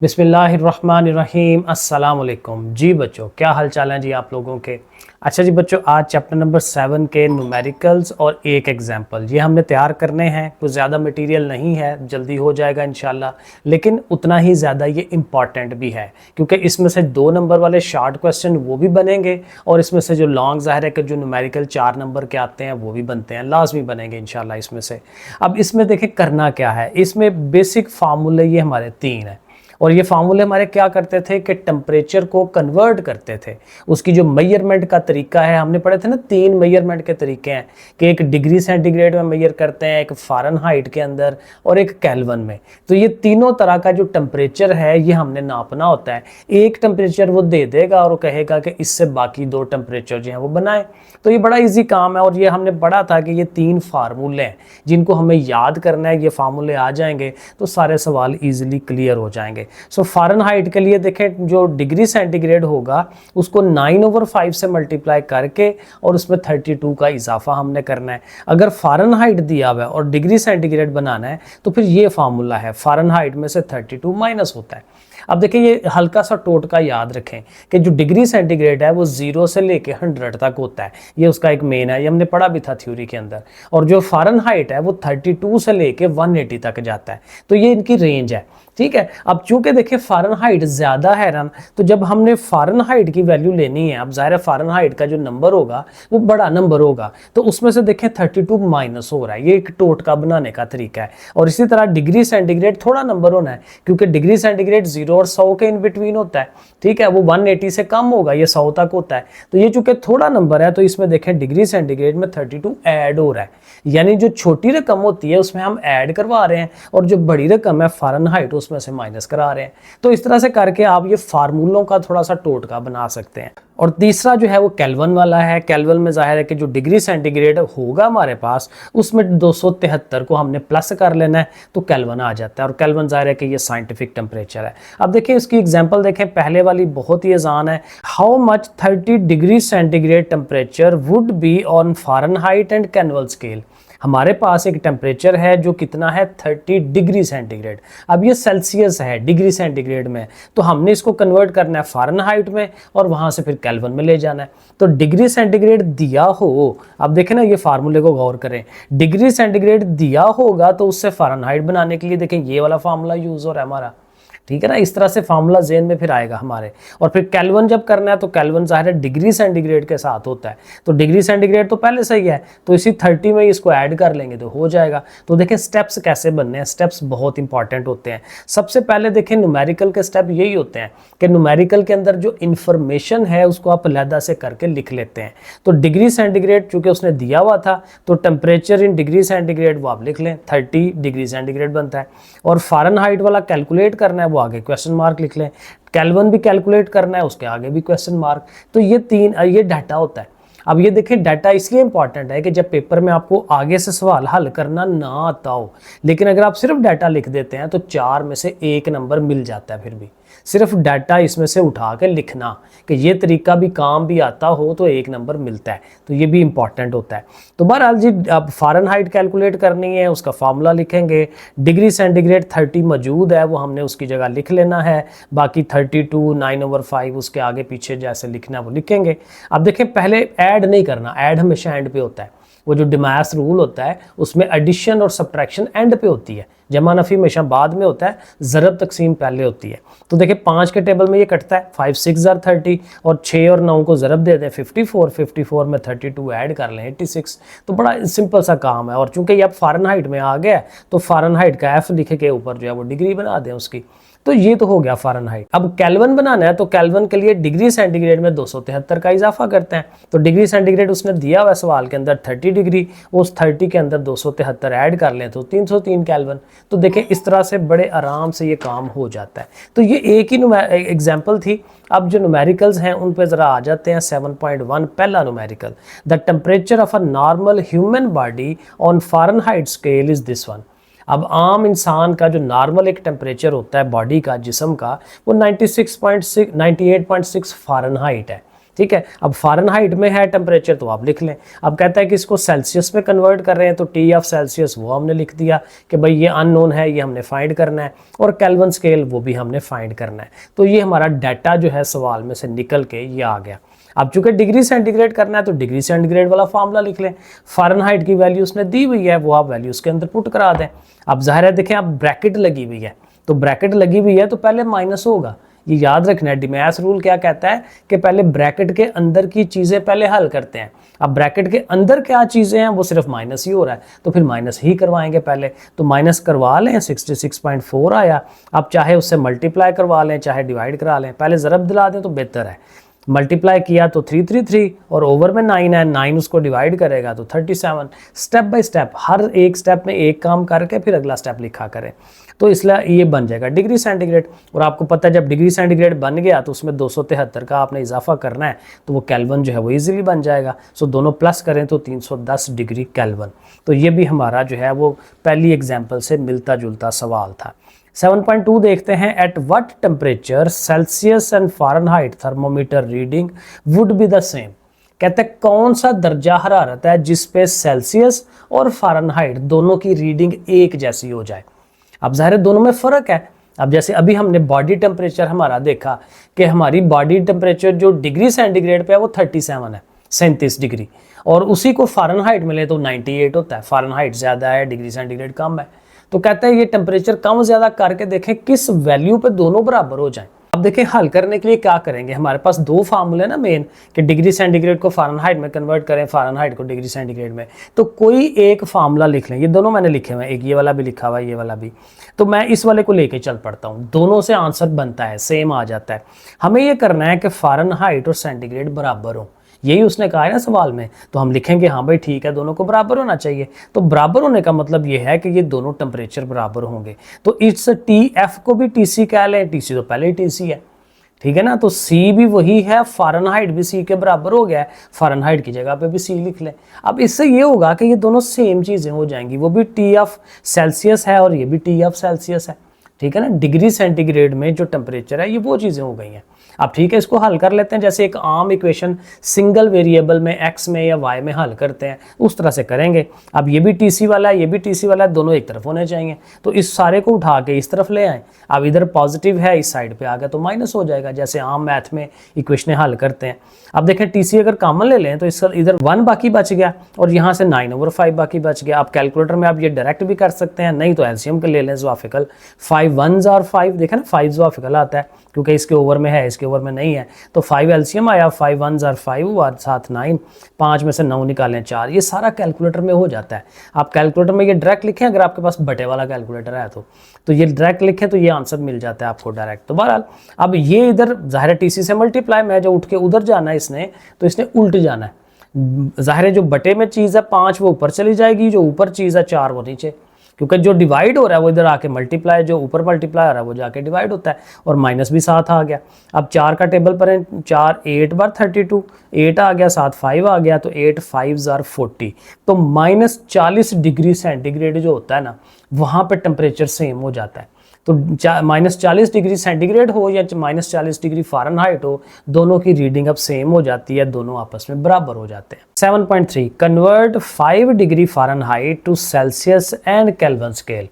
बिस्मिल्लाहिर्रहमानिर्रहीम अस्सलाम वालेकुम। जी बच्चों, क्या हाल चाल है जी आप लोगों के। अच्छा जी बच्चों, आज चैप्टर नंबर 7 के न्यूमेरिकल्स और एक एग्जाम्पल ये हमने तैयार करने हैं। कुछ ज़्यादा मटेरियल नहीं है, जल्दी हो जाएगा इंशाल्लाह, लेकिन उतना ही ज़्यादा ये इम्पॉर्टेंट भी है क्योंकि इसमें से 2 नंबर वाले शॉर्ट क्वेश्चन वो भी बनेंगे और इसमें से जो लॉन्ग ज़ाहिर है कि जो न्यूमेरिकल 4 नंबर के आते हैं वो भी बनते हैं, लाजमी बनेंगे इंशाल्लाह इसमें से। अब इसमें देखें करना क्या है, इसमें बेसिक फार्मूले ये हमारे 3 हैं और ये फार्मूले हमारे क्या करते थे कि टेम्परेचर को कन्वर्ट करते थे। उसकी जो मेजरमेंट का तरीका है, हमने पढ़े थे ना 3 मेजरमेंट के तरीके हैं कि एक डिग्री सेंटीग्रेड में मेजर करते हैं, एक फ़ारेनहाइट के अंदर और एक केल्विन में। तो ये तीनों तरह का जो टेम्परेचर है ये हमने नापना होता है। एक टेम्परेचर वो दे देगा और वो कहेगा कि इससे बाकी 2 टेम्परेचर जो हैं वो बनाएं। तो ये बड़ा ईजी काम है और ये हमने पढ़ा था कि ये 3 फार्मूले हैं जिनको हमें याद करना है। ये फार्मूले आ जाएंगे तो सारे सवाल ईजिली क्लियर हो जाएंगे। सो फ़ारेनहाइट के लिए देखें, जो डिग्री सेंटीग्रेड होगा उसको 9/5 से मल्टीप्लाई करके और उसमें 32 का इजाफा हमने करना है। अगर फ़ारेनहाइट दिया हुआ है और डिग्री सेंटीग्रेड बनाना है तो फिर ये फार्मूला है, फ़ारेनहाइट में से 32 माइनस होता है। अब देखिए ये हल्का सा टोटका याद रखें कि जो डिग्री सेंटीग्रेड है वो 0 से लेके 100 तक होता है, ये उसका एक मेन है, ये हमने पढ़ा भी था थ्योरी के अंदर। और जो फ़ारेनहाइट है वो 32 से लेके 180 तक जाता है, तो ये इनकी रेंज है। ठीक है, अब चूंकि देखिए फ़ारेनहाइट ज़्यादा है ना, तो जब हमने फ़ारेनहाइट की वैल्यू लेनी है, अब ज़ाहिर है फ़ारेनहाइट का जो नंबर होगा वो बड़ा नंबर होगा, तो उसमें से देखें 32 माइनस हो रहा है, ये एक टोटका बनाने का तरीका है। और इसी तरह डिग्री सेंटीग्रेड थोड़ा नंबर होना है क्योंकि डिग्री सेंटीग्रेड 0 और 100 के इन बिटवीन होता है। ठीक है, वो 180 से कम होगा, ये 100 तक होता है। तो ये चूंकि थोड़ा नंबर है तो इसमें देखें डिग्री सेंटीग्रेड में 32 ऐड हो रहा है, यानी जो छोटी रकम होती है उसमें हम ऐड करवा रहे हैं और जो बड़ी रकम है फ़ारेनहाइट उसमें से माइनस करा रहे हैं। तो इस तरह से करके आप ये फार्मूलों का थोड़ा सा टोटका बना सकते हैं। और तीसरा जो है वो केल्विन वाला है। केल्विन में जाहिर है कि जो डिग्री सेंटीग्रेड होगा हमारे पास उसमें 273 को हमने प्लस कर लेना है तो केल्विन आ जाता है। और केल्विन जाहिर है कि ये साइंटिफिक टेम्परेचर है। अब देखिए इसकी एग्जांपल देखें, पहले वाली बहुत ही आसान है। How much 30 degree centigrade temperature would be on Fahrenheit and Kelvin scale. हमारे पास एक टेम्परेचर है जो कितना है 30 डिग्री सेंटीग्रेड। अब ये सेल्सियस है डिग्री सेंटीग्रेड में, तो हमने इसको कन्वर्ट करना है फ़ारेनहाइट में और वहाँ से फिर केल्विन में ले जाना है। तो डिग्री सेंटीग्रेड दिया हो, अब देखें ना ये फार्मूले को गौर करें, डिग्री सेंटीग्रेड दिया होगा तो उससे फ़ारेनहाइट बनाने के लिए देखें ये वाला फार्मूला यूज़ हो रहा है हमारा। ठीक है ना, इस तरह से फार्मूला ज़हन में फिर आएगा हमारे। और फिर केल्विन जब करना है तो केल्विन ज़ाहिर है डिग्री सेंटीग्रेड के साथ होता है, तो डिग्री सेंटीग्रेड तो पहले से ही है तो इसी 30 में इसको ऐड कर लेंगे तो हो जाएगा। तो देखें स्टेप्स कैसे बनने हैं, स्टेप्स बहुत इंपॉर्टेंट होते हैं। सबसे पहले देखें न्यूमेरिकल के स्टेप यही होते हैं कि न्यूमेरिकल के अंदर जो इन्फॉर्मेशन है उसको आप अलहदा से करके लिख लेते हैं। तो डिग्री सेंटीग्रेड चूँकि उसने दिया हुआ था तो टेम्परेचर इन डिग्री सेंटीग्रेड वो आप लिख लें, 30 डिग्री सेंटीग्रेड बनता है। और फ़ारेनहाइट वाला कैलकुलेट करना है वो आगे क्वेश्चन मार्क लिख लें, केल्विन भी कैलकुलेट करना है उसके आगे भी क्वेश्चन मार्क। तो ये डाटा होता है। अब ये देखें डाटा इसलिए इंपॉर्टेंट है कि जब पेपर में आपको आगे से सवाल हल करना ना आता हो, लेकिन अगर आप सिर्फ डाटा लिख देते हैं तो 4 में से 1 नंबर मिल जाता है। फिर भी सिर्फ डाटा इसमें से उठा के लिखना कि ये तरीका भी काम भी आता हो तो 1 नंबर मिलता है, तो ये भी इंपॉर्टेंट होता है। तो बहरहाल जी अब फ़ारेनहाइट कैलकुलेट करनी है, उसका फार्मूला लिखेंगे। डिग्री सेंटीग्रेड 30 मौजूद है वो हमने उसकी जगह लिख लेना है, बाकी 32 9/5 उसके आगे पीछे जैसे लिखना है वो लिखेंगे। अब देखें पहले ऐड नहीं करना, ऐड हमेशा एंड पे होता है। वो जो डिमास रूल होता है उसमें एडिशन और सब्ट्रैक्शन एंड पे होती है, जमा नफ़ी हमेशा बाद में होता है, ज़रब तकसीम पहले होती है। तो देखिए 5 के टेबल में ये कटता है, 5 6 are 30 और 6 और 9 को ज़रब दे दें 54 में 32 ऐड कर लें 86। तो बड़ा सिंपल सा काम है। और चूंकि ये अब फ़ारेनहाइट में आ गया तो फ़ारेनहाइट का F लिखे के ऊपर जो है वो डिग्री बना दें उसकी। तो ये तो हो गया फ़ारेनहाइट। अब केल्विन बनाना है तो केल्विन के लिए डिग्री सेंटीग्रेड में 273 का इजाफा करते हैं। तो डिग्री सेंटीग्रेड उसने दिया हुआ सवाल के अंदर 30 डिग्री, उस 30 के अंदर 273 ऐड कर लें तो 303 केल्विन। तो देखें इस तरह से बड़े आराम से ये काम हो जाता है। तो ये एक ही एग्जाम्पल थी। अब जो न्यूमेरिकल्स हैं उन पे ज़रा आ जाते हैं। 7.1 पहला numerical, the temperature of a normal human body on Fahrenheit scale is this one. अब आम इंसान का जो नॉर्मल एक टेम्परेचर होता है बॉडी का, जिस्म का, वो 98.6 फ़ारेनहाइट है। ठीक है। अब फ़ारेनहाइट में है टेम्परेचर तो आप लिख लें। अब कहता है कि इसको सेल्सियस में कन्वर्ट कर रहे हैं तो टी ऑफ सेल्सियस वो हमने लिख दिया कि भाई ये अननोन है, ये हमने फाइंड करना है, और केल्विन स्केल वो भी हमने फाइंड करना है। तो ये हमारा डाटा जो है सवाल में से निकल के ये आ गया। अब चूंकि डिग्री सेंटीग्रेड करना है तो डिग्री सेंटीग्रेड वाला फार्मूला लिख लें। फ़ारेनहाइट की वैल्यू उसने दी हुई है, वो आप वैल्यू उसके अंदर पुट करा दें। अब जाहिर है देखें, अब ब्रैकेट लगी हुई है, तो ब्रैकेट लगी हुई है तो पहले माइनस होगा, ये याद रखना है। डिमैस रूल क्या कहता है कि पहले ब्रैकेट के अंदर की चीज़ें पहले हल करते हैं। अब ब्रैकेट के अंदर क्या चीज़ें हैं वो सिर्फ माइनस ही हो रहा है, तो फिर माइनस ही करवाएंगे पहले। तो माइनस करवा लें, 66.4 आया। अब चाहे उससे मल्टीप्लाई करवा लें चाहे डिवाइड करा लें, पहले ज़रब दिला दें तो बेहतर है। मल्टीप्लाई किया तो 333 और ओवर में 9 है, 9 उसको डिवाइड करेगा तो 37। स्टेप बाय स्टेप, हर एक स्टेप में एक काम करके फिर अगला स्टेप लिखा करें, तो इसलिए ये बन जाएगा डिग्री सेंटीग्रेड। और आपको पता है जब डिग्री सेंटीग्रेड बन गया तो उसमें 273 का आपने इजाफा करना है, तो वो केल्विन जो है वो इजीली बन जाएगा। सो दोनों प्लस करें तो 310 डिग्री केल्विन। तो ये भी हमारा जो है वो पहली एग्जाम्पल से मिलता जुलता सवाल था। 7.2 देखते हैं। At what temperature Celsius and Fahrenheit thermometer reading would be the same. कहते हैं कौन सा दर्जा हरारत है जिस पे सेल्सियस और फ़ारेनहाइट दोनों की रीडिंग एक जैसी हो जाए। अब ज़ाहिर है दोनों में फ़र्क है। अब जैसे अभी हमने बॉडी टेम्परेचर हमारा देखा कि हमारी बॉडी टेम्परेचर जो डिग्री सेंटीग्रेड पे है वो 37 है, 37 डिग्री, और उसी को फ़ारेनहाइट में ले तो 98 होता है। फ़ारेनहाइट ज़्यादा है, डिग्री सेंटीग्रेड कम है। तो कहता है ये टेम्परेचर कम ज़्यादा करके देखें किस वैल्यू पे दोनों बराबर हो जाएं। अब देखें हल करने के लिए क्या करेंगे, हमारे पास दो फार्मूले ना मेन, कि डिग्री सेंटीग्रेड को फ़ारेनहाइट में कन्वर्ट करें, फ़ारेनहाइट को डिग्री सेंटीग्रेड में। तो कोई एक फार्मूला लिख लें, ये दोनों मैंने लिखे हुए हैं, एक ये वाला भी लिखा हुआ है, ये वाला भी। तो मैं इस वाले को लेके चल पड़ता हूँ, दोनों से आंसर बनता है, सेम आ जाता है। हमें ये करना है कि फ़ारेनहाइट और सेंटीग्रेड बराबर हो, यही उसने कहा है ना सवाल में। तो हम लिखेंगे हाँ भाई ठीक है, दोनों को बराबर होना चाहिए। तो बराबर होने का मतलब ये है कि ये दोनों टेम्परेचर बराबर होंगे। तो इस टी एफ को भी टी सी कह लें, टी सी तो पहले ही टी सी है, ठीक है ना। तो सी भी वही है, फ़ारेनहाइट भी सी के बराबर हो गया है, फ़ारेनहाइट की जगह पे भी सी लिख लें। अब इससे ये होगा कि ये दोनों सेम चीज़ें हो जाएंगी, वो भी टी ऑफ सेल्सियस है और ये भी टी ऑफ सेल्सियस है, ठीक है ना। डिग्री सेंटीग्रेड में जो टेम्परेचर है ये वो चीज़ें हो गई हैं। अब ठीक है, इसको हल कर लेते हैं जैसे एक आम इक्वेशन सिंगल वेरिएबल में एक्स में या वाई में हल करते हैं उस तरह से करेंगे। अब ये भी टीसी वाला है, ये भी टीसी वाला है, दोनों एक तरफ होने चाहिए। तो इस सारे को उठा के इस तरफ ले आए। अब इधर पॉजिटिव है, इस साइड पे आ गया तो माइनस हो जाएगा, जैसे आम मैथ में इक्वेशनें हल करते हैं। अब देखें टीसी अगर कॉमन ले लें तो इसका इधर 1 बाकी बच गया और यहाँ से 9/5 बाकी बच गया। आप कैलकुलेटर में आप ये डायरेक्ट भी कर सकते हैं, नहीं तो एलसीएम के ले लें ज़वाफिकल। 5 1s और 5, देखा ना 5 ज़वाफिकल आता है क्योंकि इसके ओवर में है, इसके ओवर में नहीं है। तो 5 एलसीएम आया, 5 1s और 5 हुआ, 7 9, 5 में से 9 निकालें 4। ये सारा कैलकुलेटर में हो जाता है। आप कैलकुलेटर में ये डायरेक्ट लिखें, अगर आपके पास बटे वाला कैलकुलेटर है तो ये डायरेक्ट लिखें तो ये आंसर मिल जाता है आपको डायरेक्ट। तो बहरहाल अब ये इधर ज़ाहिर है टीसी से मल्टीप्लाई में जो उठ के उधर जाना है इसने, तो इसने उल्ट जाना है। ज़ाहिर है जो बटे में चीज़ है 5 वो ऊपर चली जाएगी, जो ऊपर चीज़ है 4 वो नीचे, क्योंकि जो डिवाइड हो रहा है वो इधर आके मल्टीप्लाई, जो ऊपर मल्टीप्लाई हो रहा है वो जाके डिवाइड होता है। और माइनस भी 7 आ गया। अब 4 का टेबल पर है, 4 8 बार 32, 8 आ गया, 7 5 आ गया, तो 8 5 आर 40। तो -40 डिग्री सेंटीग्रेड जो होता है ना, वहाँ पे टेम्परेचर सेम हो जाता है। तो -40 डिग्री सेंटीग्रेड हो या -40 डिग्री फ़ारेनहाइट हो, दोनों की रीडिंग अब सेम हो जाती है, दोनों आपस में बराबर हो जाते हैं। 7.3 convert 5 degree Fahrenheit to Celsius and Kelvin scale.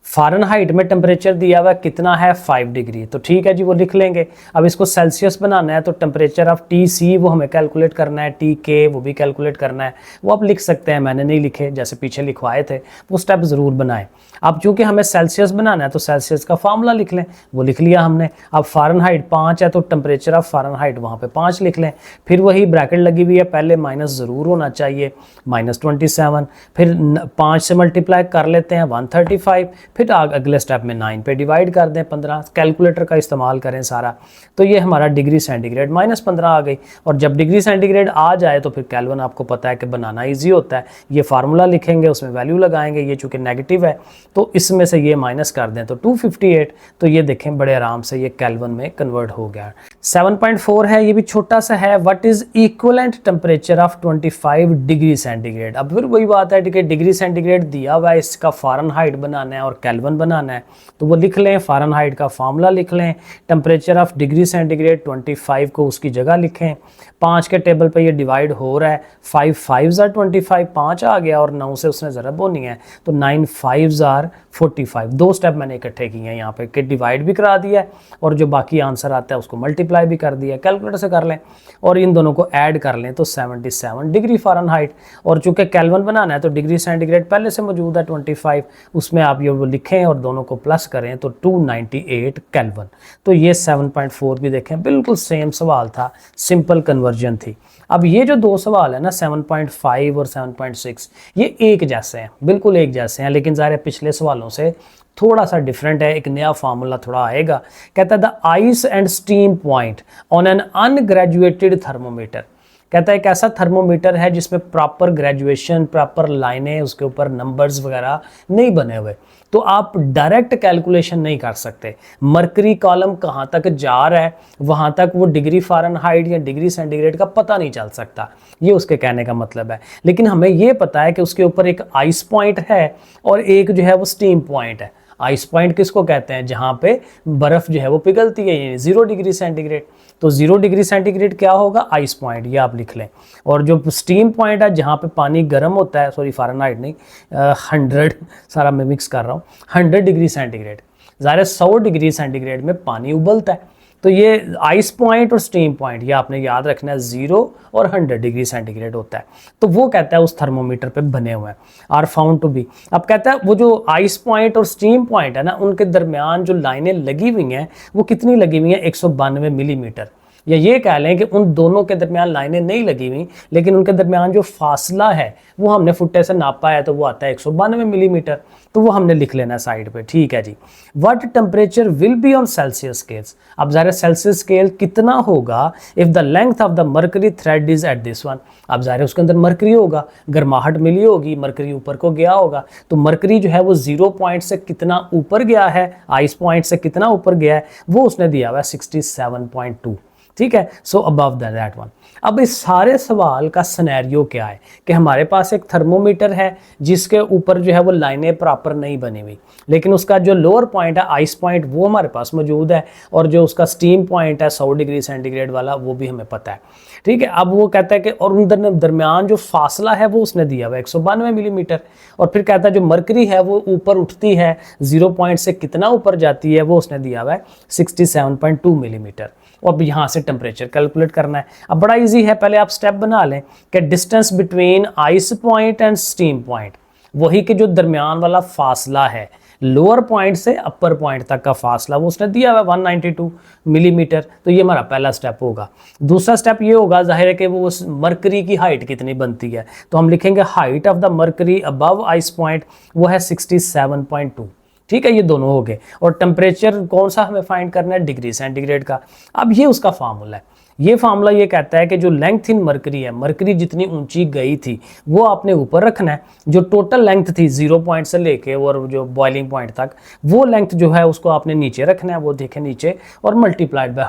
Fahrenheit में टेम्परेचर दिया हुआ कितना है 5 डिग्री, तो ठीक है जी वो लिख लेंगे। अब इसको सेल्सियस बनाना है तो टेम्परेचर ऑफ टी सी वो हमें कैलकुलेट करना है, टी के वो भी कैलकुलेट करना है। वो आप लिख सकते हैं, मैंने नहीं लिखे, जैसे पीछे लिखवाए थे वो स्टेप ज़रूर बनाएं। अब चूँकि हमें सेल्सियस बनाना है तो सेल्सियस का फार्मूला लिख लें, वो लिख लिया हमने। अब फ़ारेनहाइट 5 है तो टेम्परेचर ऑफ फ़ारेनहाइट वहाँ पे 5 लिख लें। फिर वही ब्रैकेट लगी हुई है, पहले माइनस ज़रूर होना चाहिए, -27, फिर 5 से मल्टीप्लाई कर लेते हैं 135, फिर अगले स्टेप में 9 पे डिवाइड कर दें 15, कैलकुलेटर का इस्तेमाल करें सारा। तो ये हमारा डिग्री सेंटीग्रेड -15 आ गई। और जब डिग्री सेंटीग्रेड आ जाए तो फिर केल्विन आपको पता है कि बनाना ईजी होता है। ये फार्मूला लिखेंगे, उसमें वैल्यू लगाएंगे, ये चूँकि नेगेटिव है तो इसमें से ये माइनस कर दें तो 258। तो ये देखें बड़े आराम से ये केल्विन में कन्वर्ट हो गया। 7.4 है, ये भी छोटा सा है। What is equivalent temperature of 25 degree centigrade. अब फिर वही बात है कि डिग्री सेंटीग्रेड दिया हुआ है, इसका फ़ारेनहाइट बनाना है और केल्विन बनाना है तो वो लिख लें, फ़ारेनहाइट का फार्मूला लिख लें, टेम्परेचर ऑफ डिग्री सेंटीग्रेड 25 को उसकी जगह लिखें, 5 के टेबल पे ये डिवाइड हो रहा है, 5 5 आर 25, 5 आ गया और 9 से उसने ज़रब होनी है तो 9 5 आर 45। 2 स्टेप मैंने इकट्ठे किए हैं यहाँ पे कि डिवाइड भी करा दिया है और जो बाकी आंसर आता है उसको मल्टीप्लाई भी कर दिया, कैलकुलेटर से कर लें और इन दोनों को ऐड कर लें तो 77 डिग्री फ़ारेनहाइट। और चूँकि केल्विन बनाना है तो डिग्री सेंटीग्रेड पहले से मौजूद है 25, उसमें आप ये वो लिखें और दोनों को प्लस करें तो 298 केल्विन। तो ये 7.4 भी देखें बिल्कुल सेम सवाल था, सिंपल कन्वर्जन थी। अब ये जो दो सवाल है ना 7.5 और 7.6 ये एक जैसे हैं, बिल्कुल एक जैसे हैं, लेकिन ज़ाहिर है पिछले सवालों से थोड़ा सा डिफरेंट है, एक नया फार्मूला थोड़ा आएगा। कहता है the ice and steam point on an ungraduated thermometer. कहता है एक ऐसा थर्मोमीटर है जिसमें प्रॉपर ग्रेजुएशन, प्रॉपर लाइनें, उसके ऊपर नंबर्स वगैरह नहीं बने हुए, तो आप डायरेक्ट कैलकुलेशन नहीं कर सकते। मरकरी कॉलम कहाँ तक जा रहा है वहाँ तक वो डिग्री फ़ारेनहाइट या डिग्री सेंटीग्रेड का पता नहीं चल सकता, ये उसके कहने का मतलब है। लेकिन हमें ये पता है कि उसके ऊपर एक आइस पॉइंट है और एक जो है वो स्टीम पॉइंट है। आइस पॉइंट किसको कहते हैं? जहाँ पे बर्फ़ जो है वो पिघलती है, यानी 0 डिग्री सेंटीग्रेड। तो 0 डिग्री सेंटीग्रेड क्या होगा? आइस पॉइंट, ये आप लिख लें। और जो स्टीम पॉइंट है जहाँ पे पानी गर्म होता है, सॉरी फ़ारेनहाइट नहीं, 100 सारा मैं मिक्स कर रहा हूँ, 100 डिग्री सेंटीग्रेड, ज़ाहिर 100 डिग्री सेंटीग्रेड में पानी उबलता है। तो ये आइस पॉइंट और स्टीम पॉइंट ये आपने याद रखना है, 0 और 100 डिग्री सेंटीग्रेड होता है। तो वो कहता है उस थर्मोमीटर पे बने हुए हैं, आर फाउंड टू बी। अब कहता है वो जो आइस पॉइंट और स्टीम पॉइंट है ना, उनके दरमियान जो लाइनें लगी हुई हैं वो कितनी लगी हुई हैं? 192 मिलीमीटर। या ये कह लें कि उन दोनों के दरमियान लाइनें नहीं लगी हुई, लेकिन उनके दरमियान जो फासला है वो हमने फुट्टे से नापा है तो वो आता है 192 मिलीमीटर। तो वो हमने लिख लेना साइड पे, ठीक है जी। What temperature will be on Celsius scales. अब ज़रा सेल्सियस स्केल कितना होगा if the length of the mercury thread is at this one. अब ज़रा उसके अंदर मर्करी होगा, गर्माहट मिली होगी, मर्करी ऊपर को गया होगा, तो मर्करी जो है वो 0 पॉइंट से कितना ऊपर गया है, आइस पॉइंट से कितना ऊपर गया है, वो उसने दिया हुआ है 67.2। ठीक है, सो अबव दैट वन। अब इस सारे सवाल का सिनेरियो क्या है कि हमारे पास एक थर्मोमीटर है जिसके ऊपर जो है वो लाइनें प्रॉपर नहीं बनी हुई, लेकिन उसका जो लोअर पॉइंट है, आइस पॉइंट, वो हमारे पास मौजूद है, और जो उसका स्टीम पॉइंट है 100 डिग्री सेंटीग्रेड वाला वो भी हमें पता है। ठीक है, अब वो कहता है कि और उन दरमियान जो फासला है वो उसने दिया हुआ है 192 मिलीमीटर। और फिर कहता है जो मरकरी है वो ऊपर उठती है 0 पॉइंट से कितना ऊपर जाती है, वो उसने दिया हुआ है 67.2 मिलीमीटर। और अब यहाँ से टेम्परेचर कैलकुलेट करना है। अब बड़ा इजी है, पहले आप स्टेप बना लें कि distance between ice point and steam point, वही के जो दरमियान वाला फासला है लोअर पॉइंट से अपर पॉइंट तक का फासला, वो उसने दिया हुआ है 192 मिलीमीटर। तो ये हमारा पहला स्टेप होगा। दूसरा स्टेप ये होगा, जाहिर है कि वो उस मरकरी की हाइट कितनी बनती है, तो हम लिखेंगे height of the mercury above ice point वो है 67.2। ठीक है, ये दोनों हो गए। और टेम्परेचर कौन सा हमें फाइंड करना है? डिग्री सेंटीग्रेड का। अब ये उसका फार्मूला है। ये फार्मूला ये कहता है कि जो लेंथ इन मरकरी है, मरकरी जितनी ऊंची गई थी वो आपने ऊपर रखना है, जो टोटल लेंथ थी 0 पॉइंट से लेके और जो बॉइलिंग पॉइंट तक, वो लेंथ जो है उसको आपने नीचे रखना है, वो देखें नीचे, और मल्टीप्लाइड बाय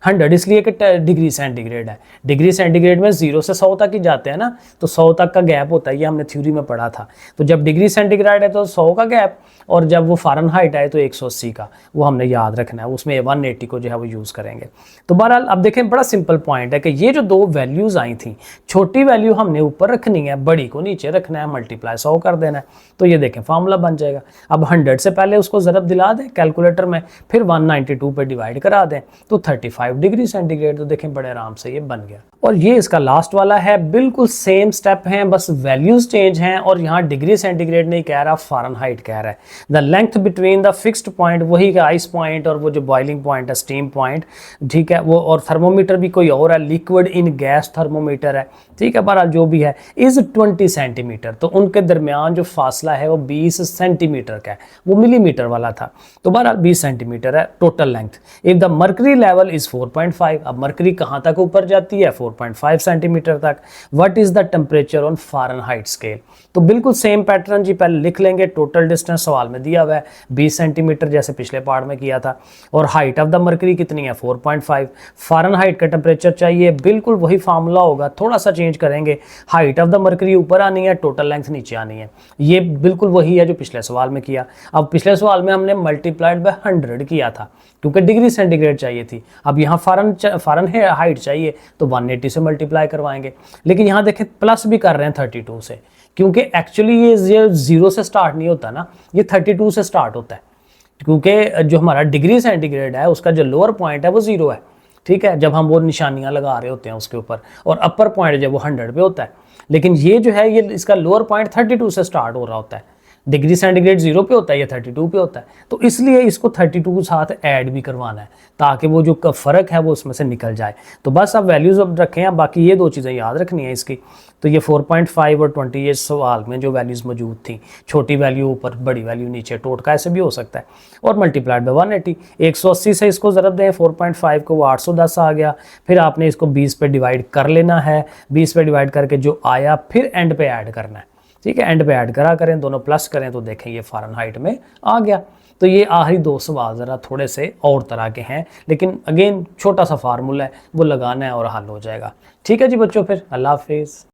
100 इसलिए कि डिग्री सेंटीग्रेड है। डिग्री सेंटीग्रेड में 0 से 100 तक ही जाते हैं ना, तो 100 तक का गैप होता है, ये हमने थ्योरी में पढ़ा था। तो जब डिग्री सेंटीग्रेड है तो 100 का गैप, और जब वो फ़ारेनहाइट है तो 180 का, वो हमने याद रखना है, उसमें 180 को जो है वो यूज़ करेंगे। तो बहरहाल अब देखें, बड़ा सिंपल पॉइंट है कि ये जो दो वैल्यूज़ आई थी, छोटी वैल्यू हमने ऊपर रखनी है, बड़ी को नीचे रखना है, मल्टीप्लाई 100 कर देना है, तो ये देखें फार्मूला बन जाएगा। अब 100 से पहले उसको ज़रब दिला दें कैलकुलेटर में, फिर 192 पे डिवाइड करा दें तो 35 डिग्री सेंटीग्रेड, तो देखें बड़े आराम से ये बन गया। और ये इसका लास्ट वाला है, बिल्कुल सेम स्टेप हैं, बस वैल्यूज चेंज हैं, और यहाँ डिग्री सेंटीग्रेड नहीं कह रहा, फ़ारेनहाइट कह रहा है। The length between the fixed point, वही का आइस पॉइंट और वो जो बॉइलिंग पॉइंट है स्टीम पॉइंट, ठीक है वो, और थर्मोमीटर भी कोई और है, लिक्विड इन गैस थर्मोमीटर है, ठीक है, बहरहाल जो भी है, इज़ 20 सेंटीमीटर। तो उनके दरमियान जो फासला है वो 20 सेंटीमीटर का है, वो मिलीमीटर वाला था, तो बहरहाल 20 सेंटीमीटर है total length. If the mercury level is 4.5, अब मर्करी कहाँ तक ऊपर जाती है? 4.5 सेंटीमीटर तक। What is the temperature on Fahrenheit scale? तो बिल्कुल सेम पैटर्न जी, पहले लिख लेंगे टोटल डिस्टेंस, सवाल में दिया दिया हुआ है 20 सेंटीमीटर जैसे पिछले पार्ट में किया था, और हाइट ऑफ द मरकरी कितनी है 4.5। फ़ारेनहाइट का टेम्परेचर चाहिए, बिल्कुल वही फार्मूला होगा, थोड़ा सा चेंज करेंगे, हाइट ऑफ द मरकरी ऊपर आनी है, टोटल लेंथ नीचे आनी है। ये बिल्कुल वही है जो पिछले सवाल में किया। अब पिछले सवाल में हमने मल्टीप्लाइड बाय 100 किया था क्योंकि डिग्री सेंटीग्रेड चाहिए थी। अब यहाँ फ़ारेन हाइट चाहिए तो 180 से मल्टीप्लाई करवाएंगे, लेकिन यहाँ देखें प्लस भी कर रहे हैं 32 से, क्योंकि एक्चुअली ये 0 से स्टार्ट नहीं होता ना, ये 32 से स्टार्ट होता है, क्योंकि जो हमारा डिग्री सेंटीग्रेड है उसका जो लोअर पॉइंट है वो 0 है, ठीक है, जब हम वो निशानियाँ लगा रहे होते हैं उसके ऊपर, और अपर पॉइंट जब वो 100 पे होता है। लेकिन ये जो है ये इसका लोअर पॉइंट 32 से स्टार्ट हो रहा होता है, डिग्री सेंटीग्रेड 0 पे होता है, ये 32 पे होता है, तो इसलिए इसको 32 के साथ ऐड भी करवाना है ताकि वो जो फ़र्क है वो उसमें से निकल जाए। तो बस अब वैल्यूज़ अब रखें, अब बाकी ये दो चीज़ें याद रखनी है इसकी। तो ये 4.5 और 20 ये सवाल में जो वैल्यूज़ मौजूद थी, छोटी वैल्यू ऊपर बड़ी वैल्यू नीचे, टोटका ऐसे भी हो सकता है, और मल्टीप्लाइड बाय 180। 180 से इसको ज़रब दें 4.5 को, वो 810 आ गया। फिर आपने इसको 20 पे डिवाइड कर लेना है, 20 पे डिवाइड करके जो आया फिर एंड पे ऐड करना है, ठीक है, एंड पे ऐड करा करें, दोनों प्लस करें तो देखें ये फ़ारेनहाइट में आ गया। तो ये आखिरी दो सवाल ज़रा थोड़े से और तरह के हैं, लेकिन अगेन छोटा सा फार्मूला है वो लगाना है और हल हो जाएगा। ठीक है जी बच्चों, फिर अल्लाह हाफिज़।